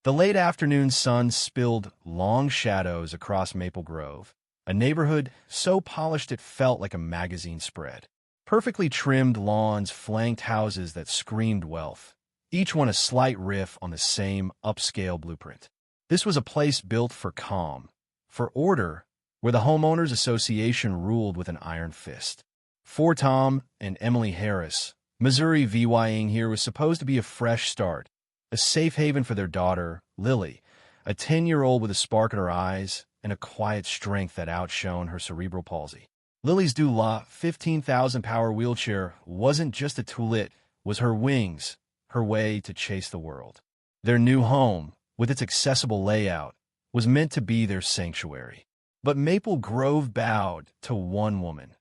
The late afternoon sun spilled long shadows across Maple Grove, a neighborhood so polished it felt like a magazine spread. Perfectly trimmed lawns flanked houses that screamed wealth, each one a slight riff on the same upscale blueprint. This was a place built for calm, for order, where the Homeowners Association ruled with an iron fist. For Tom and Emily Harris, Missouri VYing here was supposed to be a fresh start, a safe haven for their daughter, Lily, a 10-year-old with a spark in her eyes and a quiet strength that outshone her cerebral palsy. Lily's Dula 15,000-power wheelchair wasn't just a tool, it was her wings, her way to chase the world. Their new home, with its accessible layout, was meant to be their sanctuary. But Maple Grove bowed to one woman,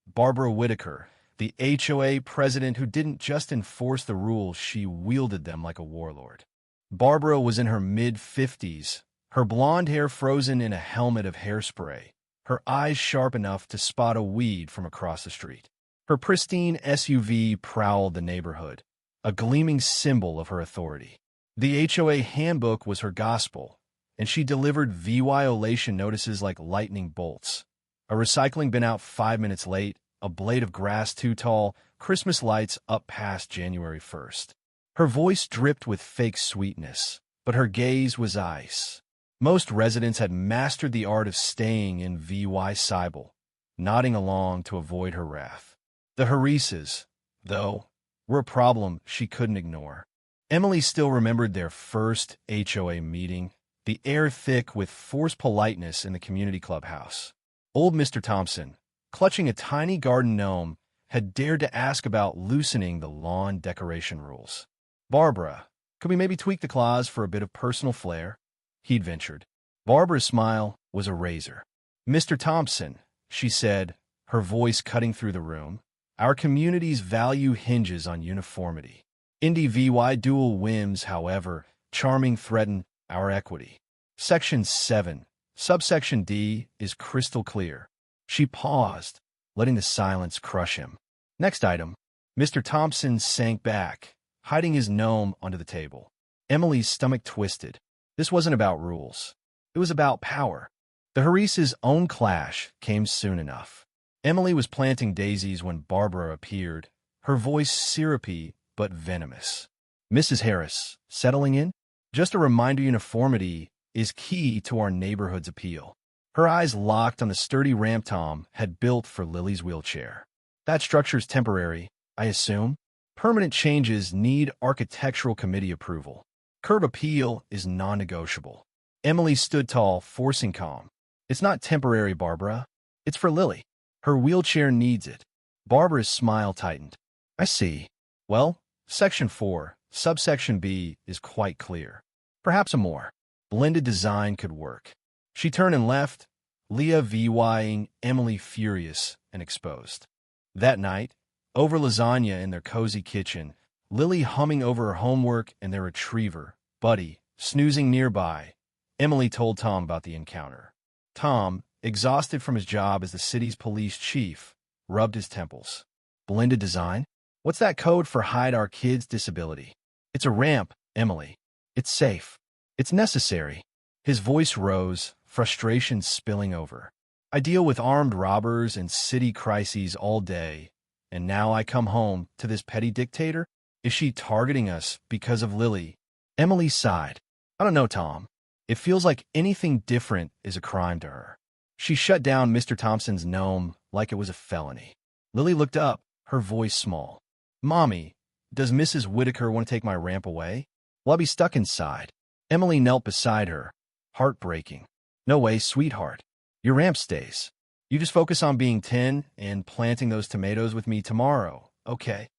Barbara Whitaker, the HOA president who didn't just enforce the rules, she wielded them like a warlord. Barbara was in her mid-50s, her blonde hair frozen in a helmet of hairspray, her eyes sharp enough to spot a weed from across the street. Her pristine SUV prowled the neighborhood, a gleaming symbol of her authority. The HOA handbook was her gospel, and she delivered violation notices like lightning bolts. A recycling bin out 5 minutes late, a blade of grass too tall, Christmas lights up past January 1st. Her voice dripped with fake sweetness, but her gaze was ice. Most residents had mastered the art of staying in VY Cybele, nodding along to avoid her wrath. The Harrises, though, were a problem she couldn't ignore. Emily still remembered their first HOA meeting, the air thick with forced politeness in the community clubhouse. Old Mr. Thompson, clutching a tiny garden gnome, had dared to ask about loosening the lawn decoration rules. "Barbara, could we maybe tweak the clause for a bit of personal flair?" he'd ventured. Barbara's smile was a razor. "Mr. Thompson," she said, her voice cutting through the room, "our community's value hinges on uniformity. Indie VY dual whims, however, charming threaten our equity. Section 7, subsection D is crystal clear." She paused, letting the silence crush him. "Next item." Mr. Thompson sank back, hiding his gnome under the table. Emily's stomach twisted. This wasn't about rules. It was about power. The Harrises' own clash came soon enough. Emily was planting daisies when Barbara appeared, her voice syrupy but venomous. "Mrs. Harris, settling in? Just a reminder, uniformity is key to our neighborhood's appeal." Her eyes locked on the sturdy ramp Tom had built for Lily's wheelchair. "That structure's temporary, I assume? Permanent changes need architectural committee approval. Curb appeal is non-negotiable." Emily stood tall, forcing calm. "It's not temporary, Barbara. It's for Lily. Her wheelchair needs it." Barbara's smile tightened. "I see. Well, Section 4, subsection B is quite clear. Perhaps a more blended design could work." She turned and left, Leah VYing Emily furious and exposed. That night, over lasagna in their cozy kitchen, Lily humming over her homework and their retriever, Buddy, snoozing nearby, Emily told Tom about the encounter. Tom, exhausted from his job as the city's police chief, rubbed his temples. "Blended design? What's that code for hide our kids' disability?" "It's a ramp, Emily. It's safe. It's necessary." His voice rose, frustration spilling over. "I deal with armed robbers and city crises all day, and now I come home to this petty dictator? Is she targeting us because of Lily?" Emily sighed. "I don't know, Tom. It feels like anything different is a crime to her." She shut down Mr. Thompson's gnome like it was a felony. Lily looked up, her voice small. "Mommy, does Mrs. Whitaker want to take my ramp away? Will I be stuck inside?" Emily knelt beside her, heartbreaking. "No way, sweetheart. Your ramp stays. You just focus on being 10 and planting those tomatoes with me tomorrow, okay?"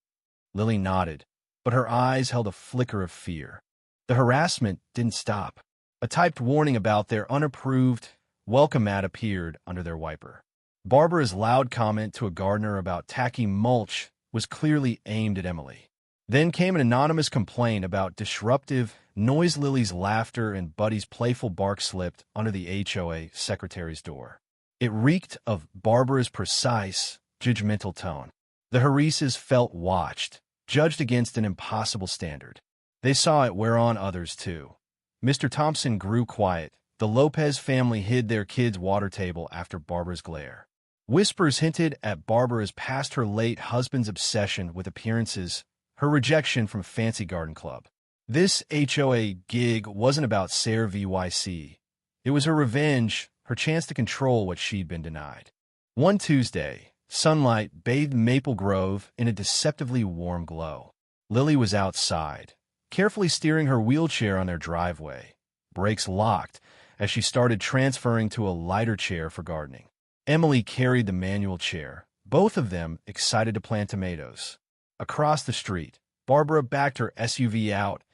Lily nodded, but her eyes held a flicker of fear. The harassment didn't stop. A typed warning about their unapproved welcome mat appeared under their wiper. Barbara's loud comment to a gardener about tacky mulch was clearly aimed at Emily. Then came an anonymous complaint about disruptive noise. Lily's laughter and Buddy's playful bark slipped under the HOA secretary's door. It reeked of Barbara's precise, judgmental tone. The Harrises felt watched, judged against an impossible standard. They saw it wear on others too. Mr. Thompson grew quiet. The Lopez family hid their kids' water table after Barbara's glare. Whispers hinted at Barbara's past, her late husband's obsession with appearances, her rejection from Fancy Garden Club. This HOA gig wasn't about Sarah VYC. It was her revenge, her chance to control what she'd been denied. One Tuesday, sunlight bathed Maple Grove in a deceptively warm glow. Lily was outside, carefully steering her wheelchair on their driveway. Brakes locked as she started transferring to a lighter chair for gardening. Emily carried the manual chair, both of them excited to plant tomatoes. Across the street, Barbara backed her SUV out,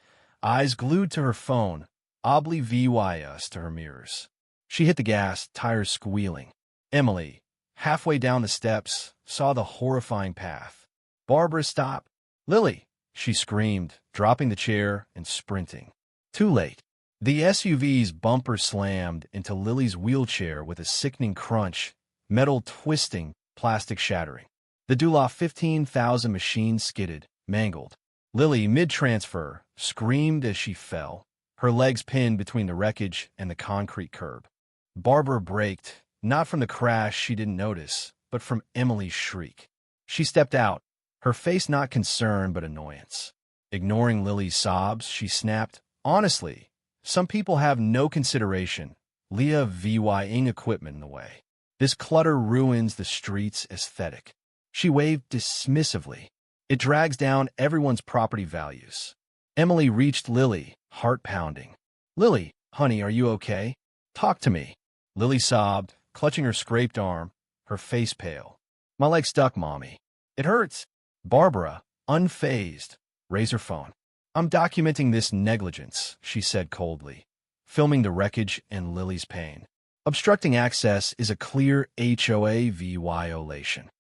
eyes glued to her phone, oblivious to her mirrors. She hit the gas, tires squealing. Emily, halfway down the steps, saw the horrifying path. Barbara stopped. "Lily!" she screamed, dropping the chair and sprinting. Too late. The SUV's bumper slammed into Lily's wheelchair with a sickening crunch, metal twisting, plastic shattering. The Duluth 15,000 machine skidded, mangled. Lily, mid-transfer, screamed as she fell, her legs pinned between the wreckage and the concrete curb. Barbara braked, not from the crash she didn't notice, but from Emily's shriek. She stepped out, her face not concern but annoyance. Ignoring Lily's sobs, she snapped, "Honestly, some people have no consideration. Leah VYing equipment in the way. This clutter ruins the street's aesthetic." She waved dismissively. "It drags down everyone's property values." Emily reached Lily, heart pounding. "Lily, honey, are you okay? Talk to me." Lily sobbed, clutching her scraped arm, her face pale. "My leg's stuck, Mommy. It hurts." Barbara, unfazed, raised her phone. "I'm documenting this negligence," she said coldly, filming the wreckage and Lily's pain. "Obstructing access is a clear HOA violation."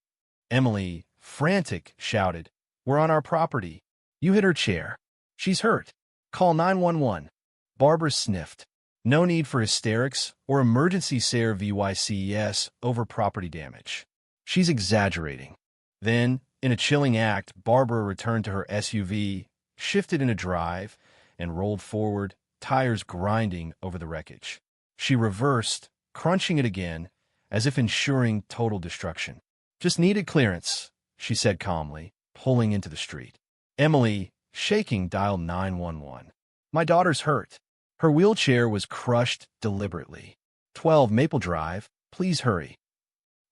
Emily, frantic, shouted, "We're on our property. You hit her chair. She's hurt. Call 911. Barbara sniffed. No need for hysterics or emergency Sarah VYCES over property damage. She's exaggerating. Then, in a chilling act, Barbara returned to her SUV, shifted in a drive, and rolled forward, tires grinding over the wreckage. She reversed, crunching it again, as if ensuring total destruction. "Just needed clearance," she said calmly, pulling into the street. Emily, shaking, dialed 911. "My daughter's hurt. Her wheelchair was crushed deliberately. 12 Maple Drive, please hurry."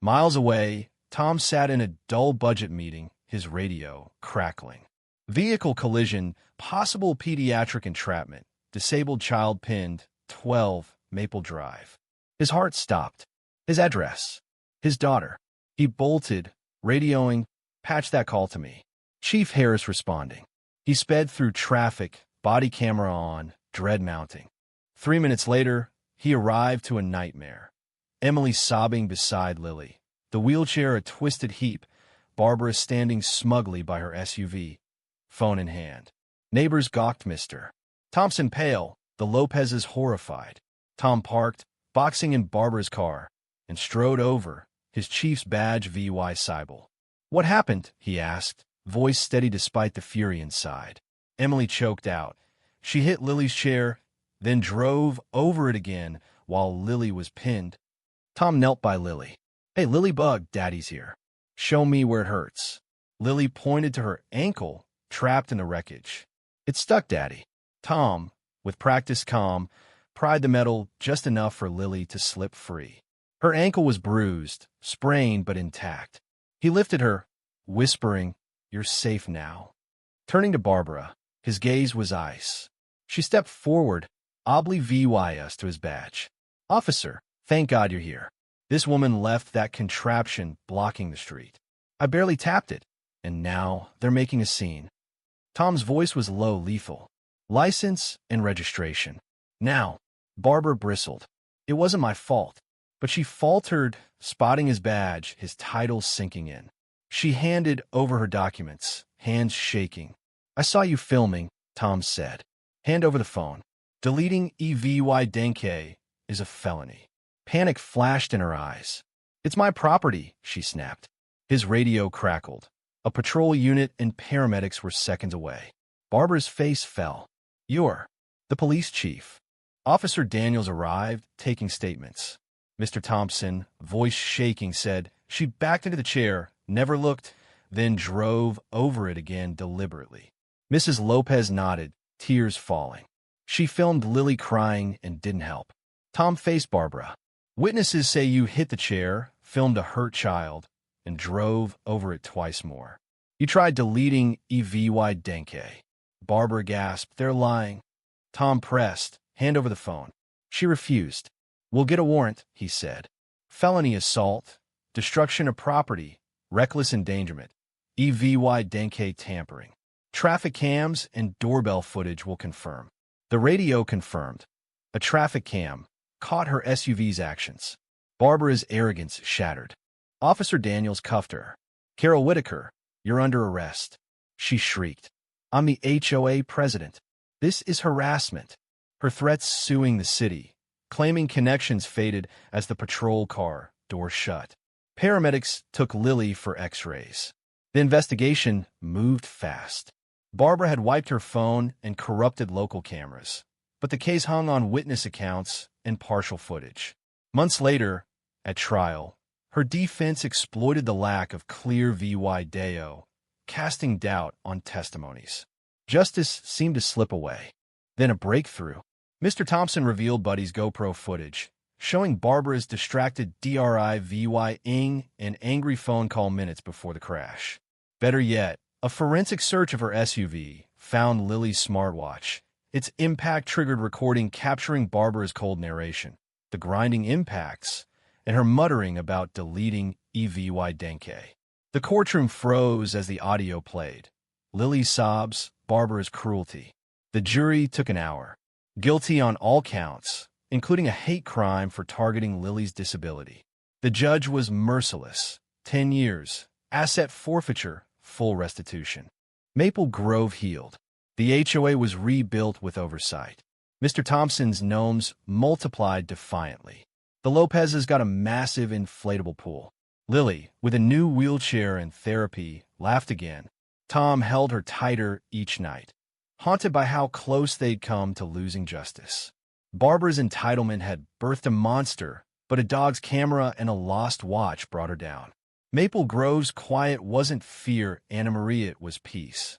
Miles away, Tom sat in a dull budget meeting, his radio crackling. Vehicle collision, possible pediatric entrapment, disabled child pinned, 12 Maple Drive. His heart stopped. His address. His daughter. He bolted, radioing, "Patch that call to me." Chief Harris responding. He sped through traffic, body camera on, dread mounting. 3 minutes later, he arrived to a nightmare. Emily sobbing beside Lily, the wheelchair a twisted heap, Barbara standing smugly by her SUV, phone in hand. Neighbors gawked. Mr. Thompson pale, the Lopez's horrified. Tom parked, boxing in Barbara's car, and strode over, his chief's badge VY Seibel. "What happened?" he asked, voice steady despite the fury inside. Emily choked out. She hit Lily's chair, then drove over it again while Lily was pinned. Tom knelt by Lily. "Hey, Lily Bug, Daddy's here. Show me where it hurts." Lily pointed to her ankle, trapped in the wreckage. "It's stuck, Daddy." Tom, with practiced calm, pried the metal just enough for Lily to slip free. Her ankle was bruised, sprained but intact. He lifted her, whispering, "You're safe now." Turning to Barbara, his gaze was ice. She stepped forward, oblivious to his badge. "Officer, thank God you're here." This woman left that contraption blocking the street. "I barely tapped it, and now they're making a scene." Tom's voice was low, lethal. "License and registration." "Now." Barbara bristled. "It wasn't my fault." But she faltered, spotting his badge, his title sinking in. She handed over her documents, hands shaking. "I saw you filming," Tom said. "Hand over the phone. Deleting EVY Denke is a felony." Panic flashed in her eyes. "It's my property," she snapped. His radio crackled. A patrol unit and paramedics were seconds away. Barbara's face fell. "You're the police chief." Officer Daniels arrived, taking statements. Mr. Thompson, voice shaking, said she backed into the chair, never looked, then drove over it again deliberately. Mrs. Lopez nodded, tears falling. She filmed Lily crying and didn't help. Tom faced Barbara. Witnesses say you hit the chair, filmed a hurt child, and drove over it twice more. You tried deleting evidence. Barbara gasped, they're lying. Tom pressed, hand over the phone. She refused. We'll get a warrant, he said. Felony assault, destruction of property, reckless endangerment, evidence tampering. Traffic cams and doorbell footage will confirm. The radio confirmed. A traffic cam caught her SUV's actions. Barbara's arrogance shattered. Officer Daniels cuffed her. Carol Whitaker, you're under arrest. She shrieked. I'm the HOA president. This is harassment. Her threats suing the city, claiming connections faded as the patrol car door shut. Paramedics took Lily for x-rays. The investigation moved fast. Barbara had wiped her phone and corrupted local cameras, but the case hung on witness accounts and partial footage. Months later, at trial, her defense exploited the lack of clear video, casting doubt on testimonies. Justice seemed to slip away. Then a breakthrough. Mr. Thompson revealed Buddy's GoPro footage, showing Barbara's distracted driving and angry phone call minutes before the crash. Better yet, a forensic search of her SUV found Lily's smartwatch, its impact-triggered recording capturing Barbara's cold narration, the grinding impacts, and her muttering about deleting evidence. The courtroom froze as the audio played. Lily's sobs, Barbara's cruelty. The jury took an hour. Guilty on all counts, including a hate crime for targeting Lily's disability. The judge was merciless. 10 years, asset forfeiture, full restitution. Maple Grove healed. The HOA was rebuilt with oversight. Mr. Thompson's gnomes multiplied defiantly. The Lopez's got a massive inflatable pool. Lily, with a new wheelchair and therapy, laughed again. Tom held her tighter each night, haunted by how close they'd come to losing justice. Barbara's entitlement had birthed a monster, but a dog's camera and a lost watch brought her down. Maple Grove's quiet wasn't fear, Anna Marie, it was peace.